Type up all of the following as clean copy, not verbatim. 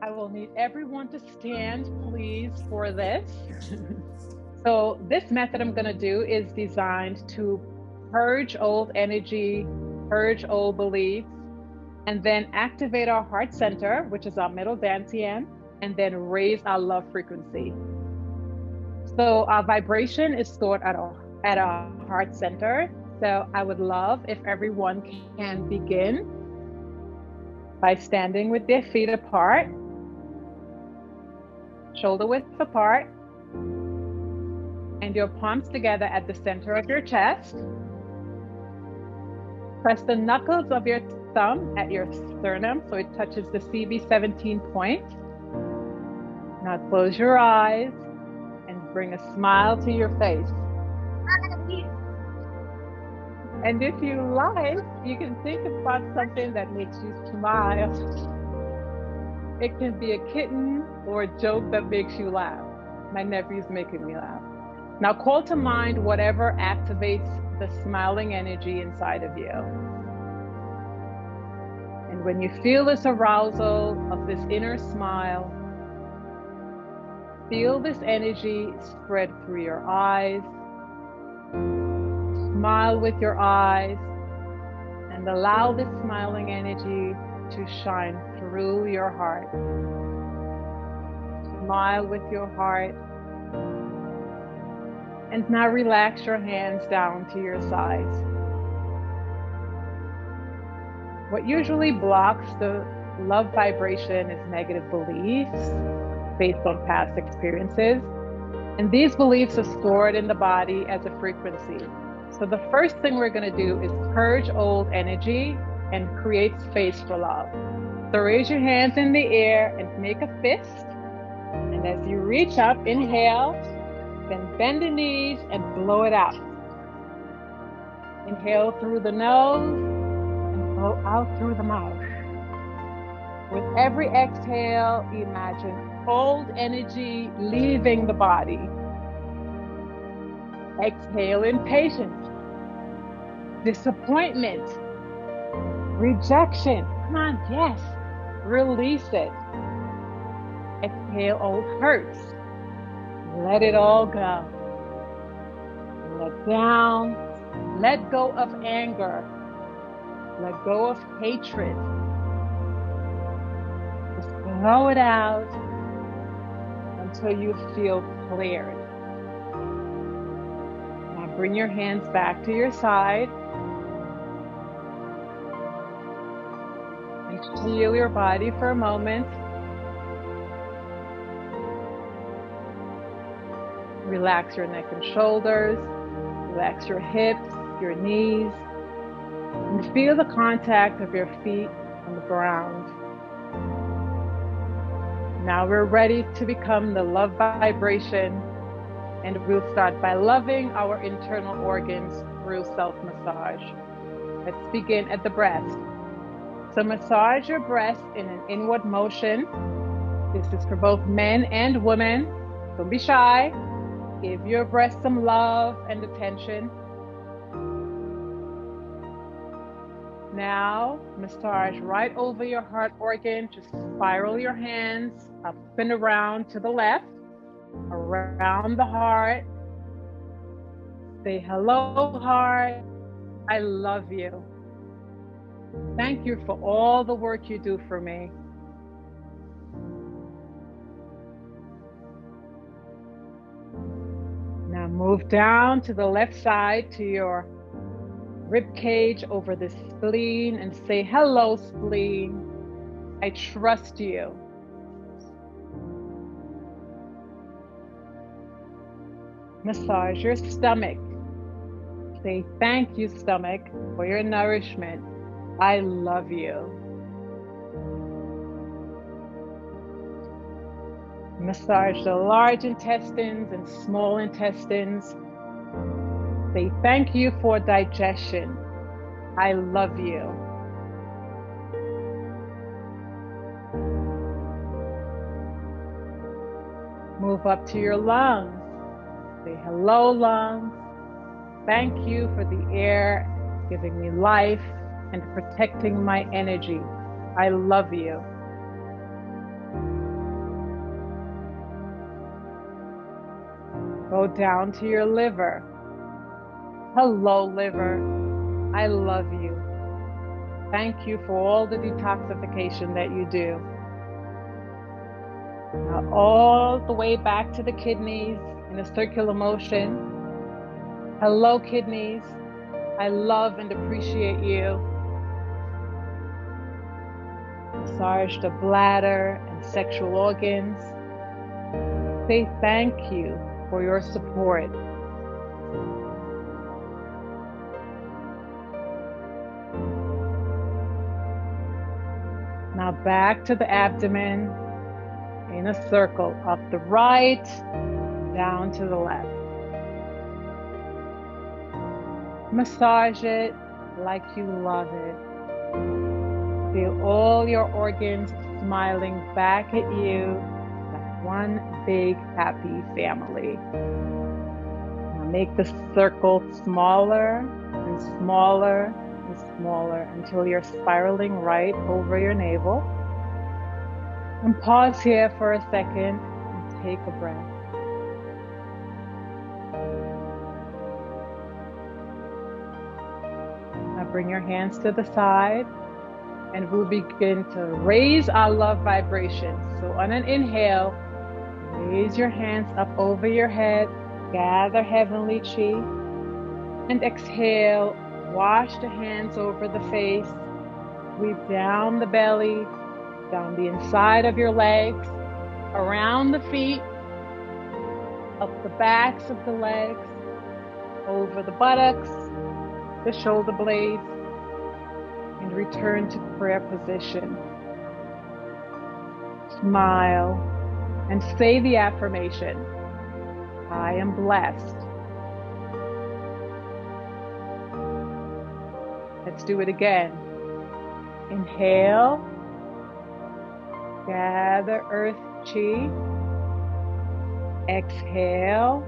I will need everyone to stand, please, for this. So this method I'm going to do is designed to purge old energy, purge old beliefs, and then activate our heart center, which is our middle dantian, and then raise our love frequency. So our vibration is stored at our heart center. So I would love if everyone can begin by standing with their feet apart, shoulder width apart, and your palms together at the center of your chest. Press the knuckles of your thumb at your sternum so it touches the CV17 point. Now close your eyes and bring a smile to your face. And if you like, you can think about something that makes you smile. It can be a kitten or a joke that makes you laugh. My nephew's making me laugh. Now call to mind whatever activates the smiling energy inside of you. And when you feel this arousal of this inner smile, feel this energy spread through your eyes. Smile with your eyes and allow this smiling energy to shine through your heart. Smile with your heart. And now relax your hands down to your sides. What usually blocks the love vibration is negative beliefs based on past experiences. And these beliefs are stored in the body as a frequency. So the first thing we're going to do is purge old energy and create space for love. So raise your hands in the air and make a fist. And as you reach up, inhale, then bend the knees and blow it out. Inhale through the nose and blow out through the mouth. With every exhale, imagine old energy leaving the body. Exhale impatience, disappointment, rejection. Come on, yes, release it. Exhale old hurts. Let it all go. Let down. Let go of anger. Let go of hatred. Just blow it out until you feel cleared. Now bring your hands back to your side. And feel your body for a moment. Relax your neck and shoulders, relax your hips, your knees, and feel the contact of your feet on the ground. Now we're ready to become the love vibration, and we'll start by loving our internal organs through self-massage. Let's begin at the breast. So massage your breast in an inward motion. This is for both men and women. Don't be shy. Give your breast some love and attention. Now, massage right over your heart organ. Just spiral your hands up and around to the left, around the heart. Say, hello, heart. I love you. Thank you for all the work you do for me. Now move down to the left side to your rib cage over the spleen and say, hello, spleen. I trust you. Massage your stomach. Say, thank you, stomach, for your nourishment. I love you. Massage the large intestines and small intestines. Say thank you for digestion. I love you. Move up to your lungs. Say hello, lungs. Thank you for the air, giving me life and protecting my energy. I love you. Go down to your liver. Hello, liver. I love you. Thank you for all the detoxification that you do. Now, all the way back to the kidneys in a circular motion. Hello, kidneys. I love and appreciate you. Massage the bladder and sexual organs. Say thank you for your support. Now back to the abdomen in a circle, up the right, down to the left. Massage it like you love it. Feel all your organs smiling back at you like one big happy family. Now make the circle smaller and smaller and smaller until you're spiraling right over your navel. And pause here for a second and take a breath. Now bring your hands to the side and we'll begin to raise our love vibration. So on an inhale, raise your hands up over your head, gather heavenly chi, and exhale, wash the hands over the face, sweep down the belly, down the inside of your legs, around the feet, up the backs of the legs, over the buttocks, the shoulder blades, and return to prayer position. Smile and say the affirmation, I am blessed. Let's do it again. Inhale, gather earth chi. Exhale,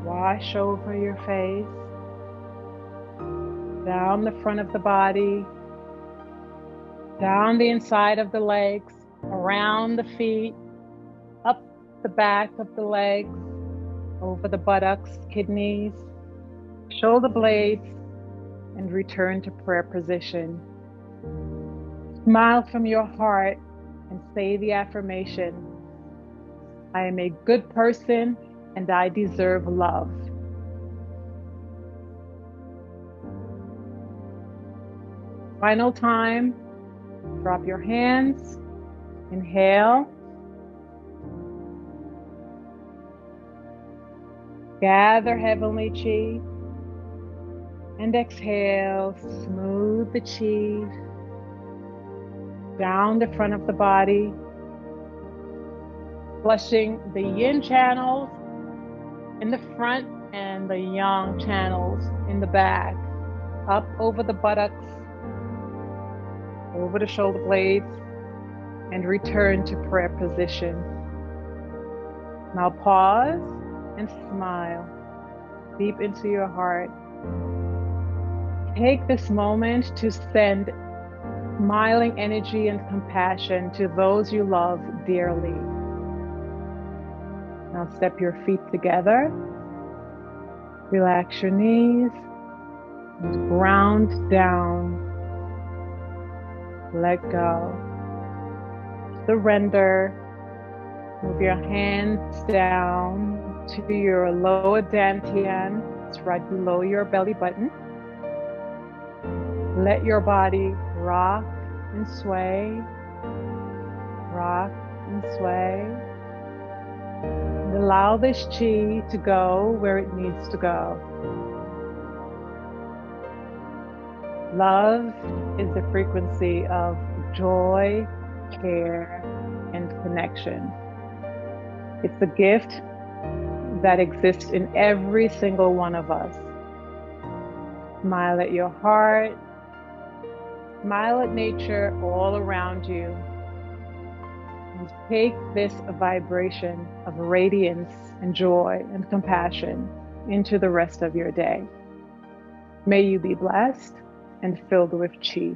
wash over your face, down the front of the body, down the inside of the legs, around the feet, up the back of the legs, over the buttocks, kidneys, shoulder blades, and return to prayer position. Smile from your heart and say the affirmation, I am a good person and I deserve love. Final time, drop your hands, inhale, gather heavenly chi, and exhale, smooth the chi down the front of the body, flushing the yin channels in the front and the yang channels in the back, up over the buttocks, over the shoulder blades, and return to prayer position. Now pause and smile deep into your heart. Take this moment to send smiling energy and compassion to those you love dearly. Now step your feet together, relax your knees, and ground down. Let go. Surrender. Move your hands down to your lower dantian. It's right below your belly button. Let your body rock and sway. Rock and sway. And allow this chi to go where it needs to go. Love is the frequency of joy, care, and connection. It's a gift that exists in every single one of us. Smile at your heart. Smile at nature all around you. And take this vibration of radiance and joy and compassion into the rest of your day. May you be blessed and filled with chi.